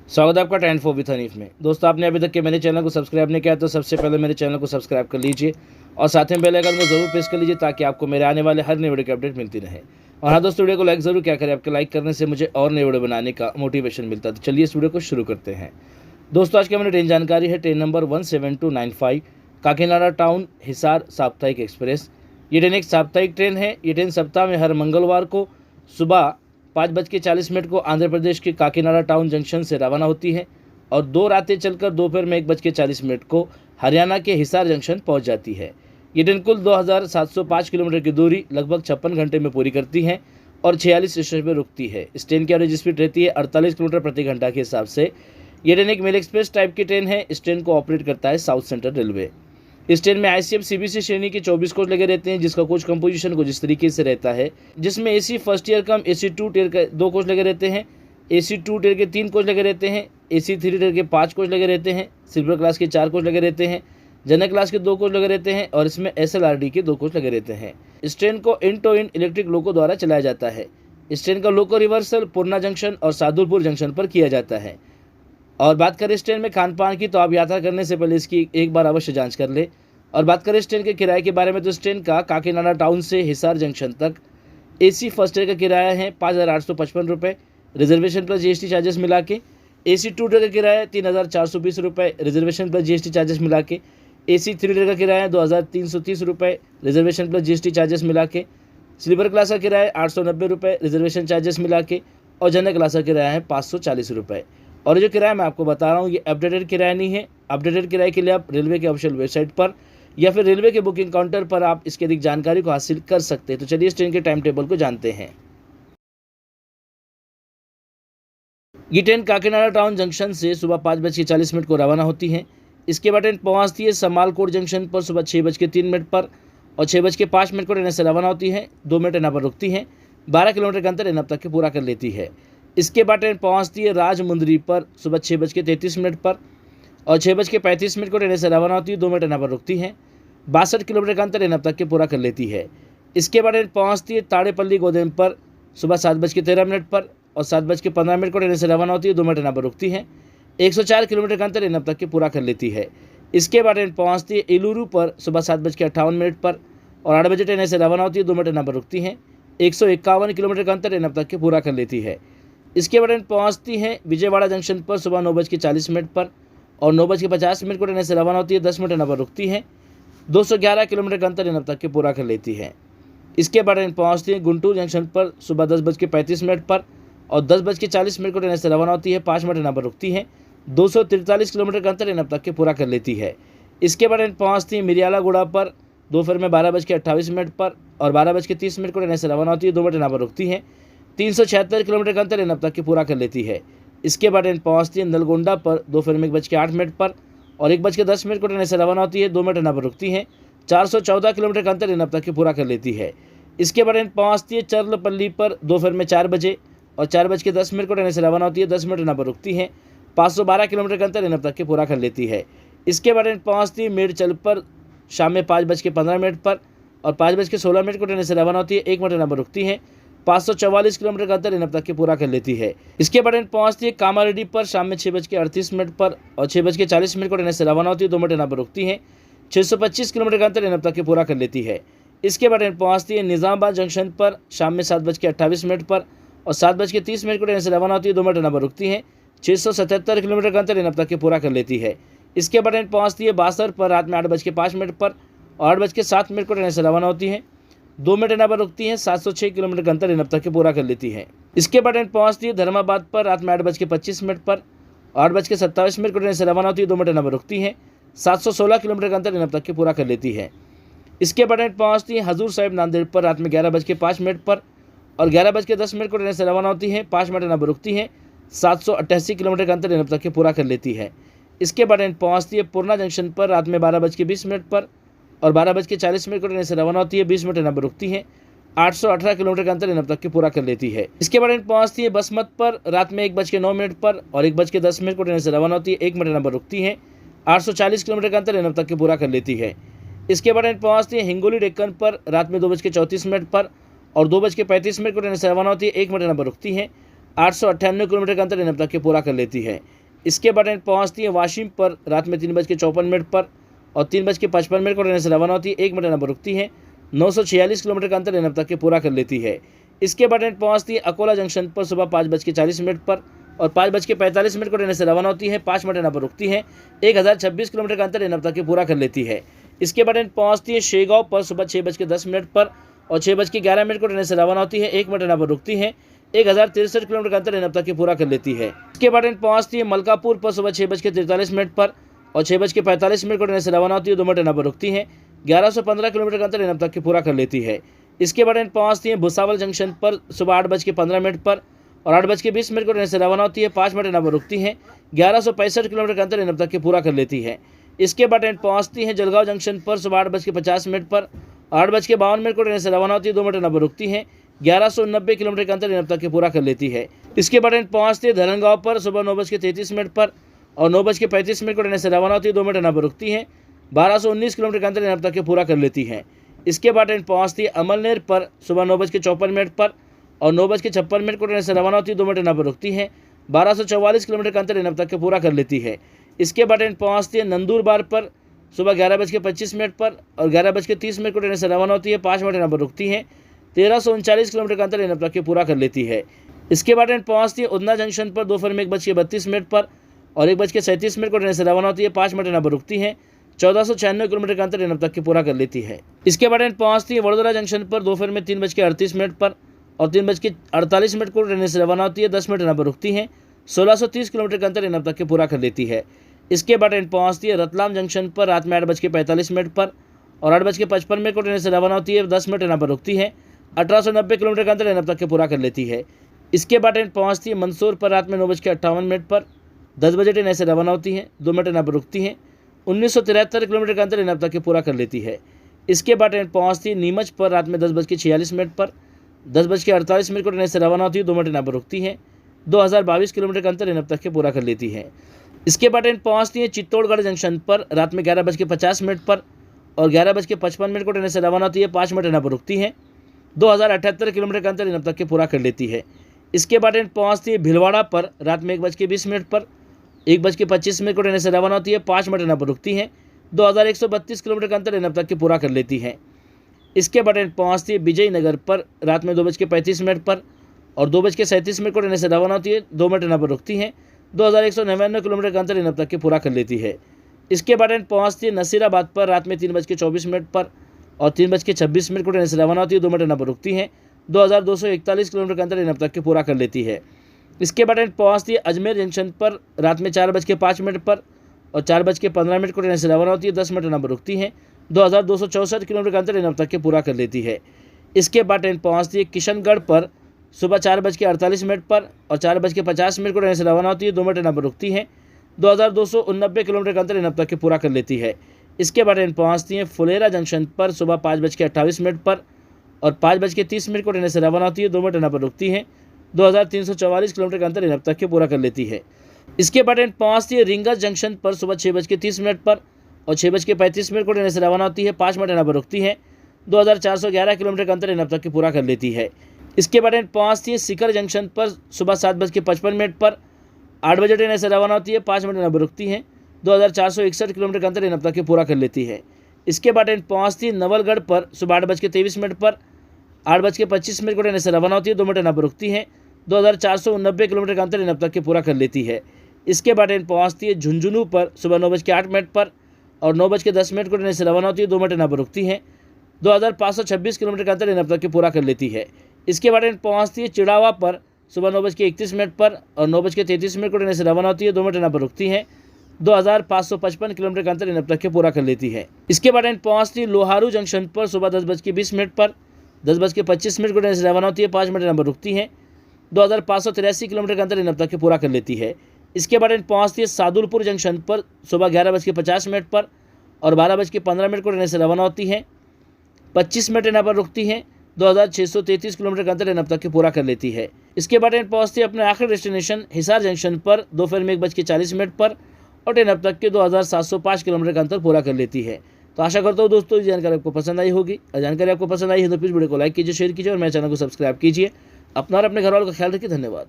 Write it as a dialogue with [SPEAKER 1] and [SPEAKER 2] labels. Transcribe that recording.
[SPEAKER 1] स्वागत है आपका टाइम फॉर विथ हनीफ में। दोस्तों, आपने अभी तक के मेरे चैनल को सब्सक्राइब नहीं किया तो सबसे पहले मेरे चैनल को सब्सक्राइब कर लीजिए और साथ में बेल आइकन को जरूर प्रेस कर लीजिए ताकि आपको मेरे आने वाले हर नए वीडियो की अपडेट मिलती रहे। और हाँ दोस्तों, वीडियो को लाइक जरूर क्या करें, आपके लाइक करने से मुझे और नए वीडियो बनाने का मोटिवेशन मिलता है। तो चलिए इस वीडियो को शुरू करते हैं। दोस्तों, आज की हमारी ट्रेन जानकारी है train number 17295 Kakinada town Hisar साप्ताहिक एक्सप्रेस। ये ट्रेन एक साप्ताहिक ट्रेन है। ये ट्रेन सप्ताह में हर मंगलवार को सुबह 5:40 को आंध्र प्रदेश के काकीनाडा टाउन जंक्शन से रवाना होती है और 2 रातें चलकर दोपहर में 1:40 को हरियाणा के हिसार जंक्शन पहुंच जाती है। ये ट्रेन कुल 2705 किलोमीटर की दूरी लगभग 56 घंटे में पूरी करती है और 46 स्टेशन पर रुकती है। इस ट्रेन की एवरेज स्पीड रहती है 48 किलोमीटर प्रति घंटा के हिसाब से। ये ट्रेन एक मेल एक्सप्रेस टाइप की ट्रेन है। इस ट्रेन को ऑपरेट करता है साउथ सेंट्रल रेलवे। इस ट्रेन में ICF CBC श्रेणी के 24 कोच लगे रहते हैं, जिसका कोच कंपोजिशन कुछ इस तरीके से रहता है, जिसमें AC फर्स्ट ईयर कम AC 2 टियर के 2 कोच लगे रहते हैं, AC 2 टियर के 3 कोच लगे रहते हैं, AC 3 टियर के 5 कोच लगे रहते हैं, सिल्वर क्लास के 4 कोच लगे रहते हैं, जनरल क्लास के 2 कोच लगे रहते हैं और इसमें SLRD के 2 कोच लगे रहते हैं। इस ट्रेन को इन टू इन इलेक्ट्रिक लोको द्वारा चलाया जाता है। इस ट्रेन का लोको रिवर्सल पूर्णा जंक्शन और सादुलपुर जंक्शन पर किया जाता है। और बात करें इस ट्रेन में खान पान की, तो आप यात्रा करने से पहले इसकी एक बार अवश्य जाँच कर ले। और बात करें इस ट्रेन के किराए के बारे में, तो इस ट्रेन का काकीनाडा टाउन से हिसार जंक्शन तक AC फर्स्ट ईयर का किराया है 5,855 रुपये रिजर्वेशन प्लस GST चार्जेस मिला के। AC 2 टियर का किराया 3,420 रुपये रिजर्वेशन प्लस GST चार्जेस मिला के। AC 3 टियर का किराया 2,330 रुपये रिजर्वेशन प्लस GST चार्जेस मिला के। स्लीपर क्लास का किराया 890 रुपये रिजर्वेशन चार्जेस मिला के और जनरल क्लास का किराया है 540 रुपये। और जो किराया मैं आपको बता रहा हूँ ये अपडेटेड किराया नहीं है। अपडेटेड किराए के लिए आप रेलवे के ऑफिशियल वेबसाइट पर या फिर रेलवे के बुकिंग काउंटर पर आप इसकी अधिक जानकारी को हासिल कर सकते हैं। तो चलिए इस ट्रेन के टाइम टेबल को जानते हैं। ये ट्रेन काकीनाडा टाउन जंक्शन से सुबह 5:40 को रवाना होती है। इसके बाद ट्रेन पहुँचती है समालकोट जंक्शन पर सुबह 6:03 पर और 6:05 को ट्रेन से रवाना होती है। 2 मिनट यहाँ पर रुकती है। 12 किलोमीटर का अंतर अब तक के पूरा कर लेती है। इसके बाद ट्रेन पहुँचती है राजमुंदरी पर सुबह 6:33 पर और 6:35 को ट्रेन से रवाना होती है। 2 मिनट यहाँ पर रुकती है। 62 किलोमीटर का अंतर अब तक के पूरा कर लेती है। इसके बाद ट्रेन पहुँचती है ताड़ेपल्ली गोदेम पर सुबह 7:13 पर और 7:15 को ट्रेन से रवाना होती है। 2 मिनट यहाँ पर रुकती है। 104 किलोमीटर का अंतर अब तक के पूरा कर लेती है। इसके बाद ट्रेन पहुँचती है एलुरु पर सुबह 7:58 पर और 8 बजे ट्रेन से रवाना होती है। 2 मिनट यहाँ पर रुकती है। 151 किलोमीटर का अंतर अब तक के पूरा कर लेती है। इसके बाद ट्रेन पहुँचती है विजयवाड़ा जंक्शन पर सुबह 9:40 पर और 9:50 को ट्रेन से रवाना होती है। 10 मिनट यहाँ पर रुकती है। 211 किलोमीटर का अंतर अब तक के पूरा कर लेती है। इसके बाद ट्रेन पहुँचती है गुंटूर जंक्शन पर सुबह 10:35 पर और 10:40 को ट्रेन से रवाना होती है। 5 मिनट यहाँ पर रुकती है। 243 किलोमीटर का अंतर अब तक के पूरा कर लेती है। इसके बाद ट्रेन पहुँचती है मिरियालागुड़ा पर दोपहर में 12:28 पर और 12:30 को ट्रेन से रवाना होती है। 2 मिनट यहाँ पर रुकती है। 376 किलोमीटर का अंतर अब तक के पूरा कर लेती है। इसके बाद ट्रेन पहुँचती है नलगोंडा पर दोपहर में 1:08 पर और 1:10 को ट्रेन से रवाना होती है। 2 मिनट यहाँ पर रुकती है। 414 किलोमीटर का अंतर अब तक के पूरा कर लेती है। इसके बाद ट्रेन पहुँचती है चर्लपल्ली पर दोपहर में 4 बजे और 4:10 को ट्रेन से रवाना होती है। 10 मिनट यहाँ पर रुकती है। 512 किलोमीटर का अंतर अब तक के पूरा कर लेती है। इसके बाद ट्रेन पहुँचती है मेडचल पर शाम में 5:15 पर और 5:16 को ट्रेन से रवाना होती है। 1 मिनट यहाँ पर रुकती है। 544 किलोमीटर का अंतर अब तक के पूरा कर लेती है। इसके बाद ट्रेन पहुँचती है कामारेड्डी पर शाम में 6:38 पर और 6:40 को ट्रेन से रवाना होती है। 2 मिनट यहाँ पर रुकती है। 625 किलोमीटर का अंतर अब तक के पूरा कर लेती है। इसके बाद ट्रेन पहुँचती है निज़ामाबाद जंक्शन पर शाम में 7:28 पर और 7:30 को ट्रेन से रवाना होती है। 2 मिनट यहाँ पर रुकती है। 677 किलोमीटर का अंतर अब तक के पूरा कर लेती है। इसके बाद ट्रेन पहुँचती है बासर पर रात में 8:05 पर और 8:07 को ट्रेन से रवाना होती है। 2 मिनट यहाँ पर रुकती है। 706 किलोमीटर का अंतर अब तक के पूरा कर लेती है। इसके बाद ट्रेन पहुँचती है धर्माबाद पर रात में 8:25 पर और 8:27 को ट्रेन से रवाना होती है। 2 मिनट यहाँ पर रुकती है। 716 किलोमीटर का अंतर अब तक के पूरा कर लेती है। इसके बाद ट्रेन पहुँचती है हजूर साहिब नांदेड़ पर रात में 11:05 पर और 11:10 को ट्रेन से रवाना होती है। 5 मिनट यहाँ पर रुकती है। 788 किलोमीटर का अंतर अब तक के पूरा कर लेती है। इसके बाद ट्रेन पहुँचती है पूर्णा जंक्शन पर रात में 12:20 पर और 12:40 को ट्रेन से रवाना होती है। 20 मिनट यहाँ पर रुकती है। 818 किलोमीटर का अंतर अब तक के पूरा कर लेती है। इसके बाद ट्रेन पहुँचती है बसमत पर रात में 1:09 पर और 1:10 को ट्रेन से रवाना होती है। 1 मिनट यहाँ पर रुकती है। 840 किलोमीटर का अंतर अब तक के पूरा कर लेती है। इसके बाद ट्रेन पहुँचती है हिंगोली डेक्कन पर रात में 2:34 पर और 2:35 को ट्रेन से रवाना होती है। 1 मिनट यहाँ पर रुकती है। 898 किलोमीटर का अंतर इन तक के पूरा कर लेती है। इसके बाद ट्रेन पहुँचती है वाशिम पर रात में 3:54 पर और 3:55 को ट्रेन से रवाना होती है, 1 मिनट यहाँ पर रुकती है। 946 किलोमीटर का अंतर इन तक के पूरा कर लेती है। इसके बाद ट्रेन पहुँचती है अकोला जंक्शन पर सुबह 5:40 पर और 5:45 को ट्रेन से रवाना होती है, 5 मिनट यहाँ पर रुकती है। 1026 किलोमीटर का अंतर इन तक के पूरा कर लेती है। इसके बाद ट्रेन पहुँचती है शेगांव पर सुबह 6:10 पर और 6:11 को ट्रेन से रवाना होती है, 1 मिनट यहाँ पर रुकती है। 1063 किलोमीटर का अंतर इन तक के पूरा कर लेती है। इसके बाद ट्रेन पहुँचती है मलकापुर पर सुबह 6:43 पर और 6:45 को ट्रेन से रवाना होती है, 2 मिनट यहाँ पर रुकती है। 1115 किलोमीटर का अंतर इन तक के पूरा कर लेती है। इसके बाद ट्रेन पहुँचती है भुसावल जंक्शन पर सुबह 8:15 पर और 8:20 को ट्रेन से रवाना होती है, 5 मिनट यहाँ पर रुकती है। 1165 किलोमीटर का अंतर इन तक के पूरा कर लेती है। इसके बाद ट्रेन पहुँचती है जलगांव जंक्शन पर सुबह 8:50 पर 8:52 को ट्रेन से रवाना होती है, 2 मिनट यहाँ पर रुकती है। 1190 किलोमीटर का अंतर इन तक के पूरा कर लेती है। इसके बाद ट्रेन पहुँचती है धरनगांव पर सुबह 9:33 पर और 9:35 को ट्रेन से रवाना होती है, 2 मिनट यहाँ पर रुकती है। 1219 किलोमीटर का अंतर इन तक के पूरा कर लेती है। इसके बाद ट्रेन पहुँचती है अमलनेर पर सुबह 9:54 पर और 9:56 को ट्रेन से रवाना होती है, 2 मिनट यहाँ पर रुकती है। 1244 किलोमीटर का अंतर इन तक के पूरा कर लेती है। इसके बाद ट्रेन पहुँचती है नंदुरबार पर सुबह 11:25 पर और 11:30 को ट्रेन से रवाना होती है, 5 मिनट यहाँ पर रुकती है। 1339 किलोमीटर का अंतर इन तक के पूरा कर लेती है। इसके बाद ट्रेन पहुँचती है उधना जंक्शन पर दोपहर में 1:32 पर और 1:37 को ट्रेन से रवाना होती है, 5 मिनट यहाँ पर रुकती है। 1496 किलोमीटर का अंतर इन तक के पूरा कर लेती है। इसके बाद ट्रेन पहुँचती है वडोदरा जंक्शन पर दोपहर में 3:38 पर और 3:48 को ट्रेन से रवाना होती है, 10 मिनट यहाँ पर रुकती है। 1630 किलोमीटर का अंतर इन तक के पूरा कर लेती है। इसके बाद ट्रेन पहुँचती है रतलाम जंक्शन पर रात में 8:45 पर और 8:55 को ट्रेन से रवाना होती है, 10 मिनट यहाँ पर रुकती है। 1890 किलोमीटर का अंतर इन तक के पूरा कर लेती है। इसके बाद ट्रेन पहुँचती है मंदसौर पर रात में 9:58 पर 10 बजे ट्रेन से रवाना होती है, 2 मिनट यहाँ पर रुकती है। 1973 किलोमीटर का अंतर इन तक के पूरा कर लेती है। इसके बाद ट्रेन पहुँचती है नीमच पर रात में 10:46 पर 10:48 को ट्रेन से रवाना होती है, 2 मिनट यहाँ पर रुकती है। 2022 किलोमीटर का अंतर इन तक के पूरा कर लेती है। इसके बाद ट्रेन पहुँचती है चित्तौड़गढ़ जंक्शन पर रात में 11:50 पर और 11:55 को ट्रेन से रवाना होती है, 5 मिनट यहाँ पर रुकती है। 2078 किलोमीटर का अंतर इन तक के पूरा कर लेती है। इसके बाद ट्रेन पहुँचती है भिलवाड़ा पर रात में 1:20 पर 1:25 को ट्रेन से रवाना होती है, 5 मिनट यहाँ पर रुकती है। 2132 किलोमीटर का अंतर इन तक के पूरा कर लेती है। इसके बाद ट्रेन पहुँचती है विजयनगर पर रात में 2:35 पर और 2:37 को ट्रेन से रवाना होती है, 2 मिनट यहाँ पर रुकती है। 2199 किलोमीटर का अंतर इन तक के पूरा कर लेती है। इसके बाद ट्रेन पहुँचती है नसीराबाद पर रात में 3:24 पर और 3:26 को ट्रेन से रवाना होती है, 2 मिनट यहाँ पर रुकती है। 2241 किलोमीटर का अंतर इन तक के पूरा कर लेती है। इसके बाद ट्रेन पहुँचती है अजमेर जंक्शन पर रात में 4:05 पर और 4:15 को ट्रेन से रवाना होती है, 10 मिनट यहाँ पर रुकती है। 2264 किलोमीटर का अंतर इन तक के पूरा कर लेती है। इसके बाद ट्रेन पहुँचती है किशनगढ़ पर सुबह 4:48 पर और 4:50 को ट्रेन से रवाना होती है, 2 मिनट यहाँ पर रुकती है। 2289 किलोमीटर का अंतर इन तक के पूरा कर लेती है। इसके बाद ट्रेन पहुँचती है फुलेरा जंक्शन पर सुबह 5:28 पर और 5:30 को ट्रेन से रवाना होती है, 2 मिनट यहाँ पर रुकती है। 2344 किलोमीटर का अंतर इन तक के पूरा कर लेती है। इसके बाद ट्रेन पहुँचती है रिंगस जंक्शन पर सुबह 6:30 पर और 6:35 को ट्रेन से रवाना होती है, 5 मिनट यहाँ पर रुकती है। 2411 किलोमीटर का अंतर इन तक के पूरा कर लेती है। इसके बाद ट्रेन पहुँचती है सीकर जंक्शन पर सुबह 7:55 पर 8 बजे ट्रेन से रवाना होती है, 5 मिनट यहाँ पर रुकती है। 2461 किलोमीटर का अंतर इन तक के पूरा कर लेती है। इसके बाद ट्रेन पहुँचती है नवलगढ़ पर सुबह 8:23 पर 8:25 को ट्रेन से रवाना होती है, 2 मिनट यहाँ पर रुकती है। 2489 किलोमीटर का अंतर इन तक के पूरा कर लेती है। इसके बाद ट्रेन पहुँचती है झुंझुनू पर सुबह 9:08 पर और 9:10 को ट्रेन से रवाना होती है, 2 मिनट यहाँ पर रुकती है। 2526 किलोमीटर का अंतर इन तक के पूरा कर लेती है। इसके बाद ट्रेन पहुँचती है चिड़ावा पर सुबह 9:31 पर और 9:33 को ट्रेन से रवाना होती है, 2 मिनट यहाँ पर रुकती है। 2555 किलोमीटर का अंतर इन तक के पूरा कर लेती है। इसके बाद ट्रेन पहुँचती है लोहारू जंक्शन पर सुबह 10:20 पर 10:25 को ट्रेन से रवाना होती है, 5 मिनट यहाँ पर रुकती है। 2583 किलोमीटर का अंतर इन तक के पूरा कर लेती है। इसके बाद ट्रेन पहुँचती है सादुलपुर जंक्शन पर सुबह 11:50 पर और 12:15 को ट्रेन से रवाना होती है, 25 मिनट यहाँ पर रुकती है। 2633 किलोमीटर का अंतर इन तक के पूरा कर लेती है। इसके बाद ट्रेन पहुँचती है अपने आखिरी डेस्टिनेशन हिसार जंक्शन पर दोपहर में 1:40 पर और ट्रेन अब तक के 2705 किलोमीटर का अंतर पूरा कर लेती है। तो आशा करता हूँ दोस्तों ये जानकारी आपको पसंद आई होगी। और जानकारी आपको पसंद आई है तो प्लीज़ वीडियो को लाइक कीजिए, शेयर कीजिए और मेरे चैनल को सब्सक्राइब कीजिए। अपना और अपने घर वालों का ख्याल रखिए। धन्यवाद।